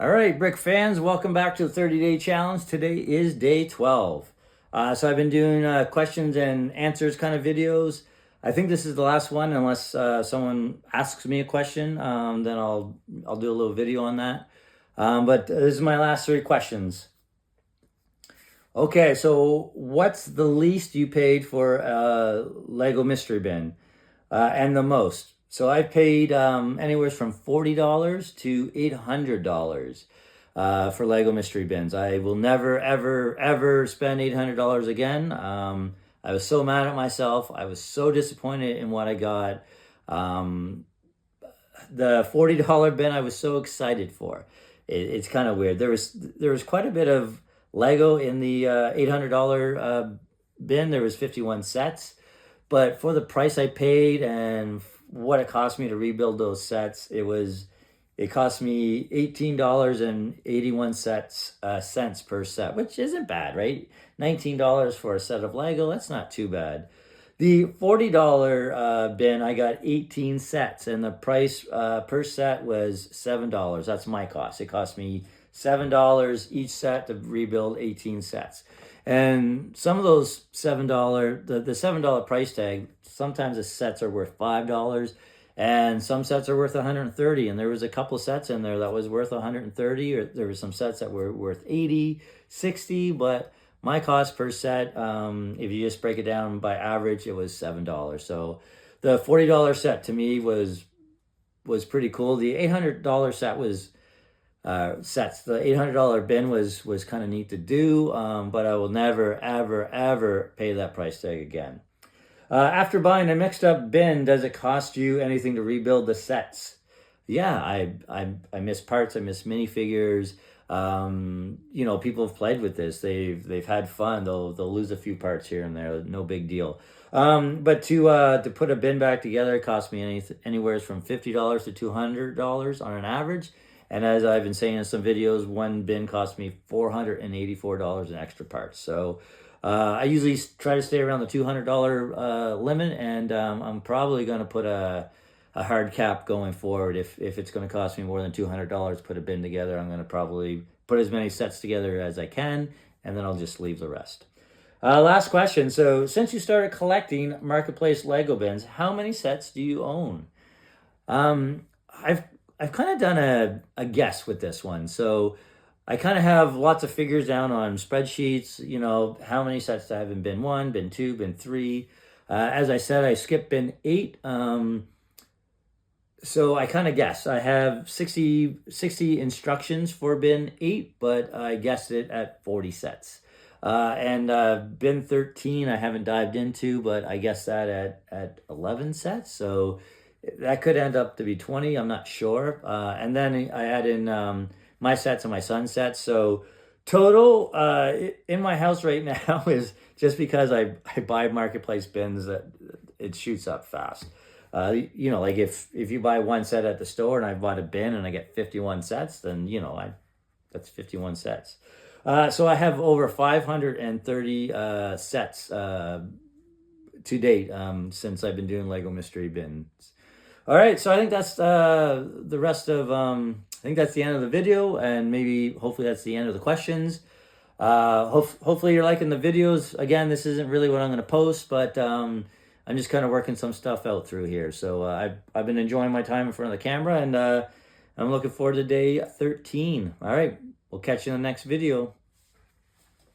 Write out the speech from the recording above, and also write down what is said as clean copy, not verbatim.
All right, Brick fans, welcome back to the 30-day challenge. Today is day 12. So I've been doing questions and answers kind of videos. I think this is the last one, unless someone asks me a question, then I'll do a little video on that. But this is my last three questions. Okay, so what's the least you paid for a Lego mystery bin, and the most? So I paid anywhere from $40 to $800 for Lego mystery bins. I will never, ever, ever spend $800 again. I was so mad at myself. I was so disappointed in what I got. The $40 bin I was so excited for. It's kind of weird. There was quite a bit of Lego in the $800 bin. There was 51 sets, but for the price I paid and what it cost me to rebuild those sets, it cost me $18.81 cents per set, which isn't bad, right? $19 for a set of Lego, that's not too bad. The $40 bin, I got 18 sets, and the price per set was $7. That's my cost. It cost me $7 each set to rebuild 18 sets. And some of those $7, the $7 price tag, sometimes the sets are worth $5, and some sets are worth 130. And there was a couple sets in there that was worth 130, or there were some sets that were worth 80, 60, but my cost per set, if you just break it down by average, it was $7. So the $40 set to me was pretty cool. The $800 set was sets. The $800 bin was kind of neat to do, but I will never, ever, ever pay that price tag again. After buying a mixed up bin, does it cost you anything to rebuild the sets? Yeah, I miss parts. I miss minifigures. People have played with this. They've had fun. They'll lose a few parts here and there. No big deal. But to put a bin back together, it cost me anywhere from $50 to $200 on an average. And as I've been saying in some videos, one bin cost me $484 in extra parts. So I usually try to stay around the $200 limit, and I'm probably going to put a hard cap going forward. If it's going to cost me more than $200 to put a bin together, I'm going to probably put as many sets together as I can, and then I'll just leave the rest. Last question. So since you started collecting Marketplace Lego bins, how many sets do you own? I've kind of done a guess with this one. So I kind of have lots of figures down on spreadsheets, how many sets I have in bin 1, bin 2, bin 3. As I said, I skipped bin 8. So I kind of guess. I have 60 instructions for bin 8, but I guessed it at 40 sets. And bin 13 I haven't dived into, but I guessed that at 11 sets. So that could end up to be 20. I'm not sure. And then I add in my sets and my son's sets. So total in my house right now is, just because I buy Marketplace bins, that it shoots up fast. Like if you buy one set at the store and I bought a bin and I get 51 sets, then that's 51 sets. So I have over 530 sets to date since I've been doing Lego mystery bins. All right, so I think that's the rest of. I think that's the end of the video, and hopefully that's the end of the questions. Hopefully you're liking the videos. Again, this isn't really what I'm going to post, but I'm just kind of working some stuff out through here. So I've been enjoying my time in front of the camera, and I'm looking forward to day 13. All right, we'll catch you in the next video.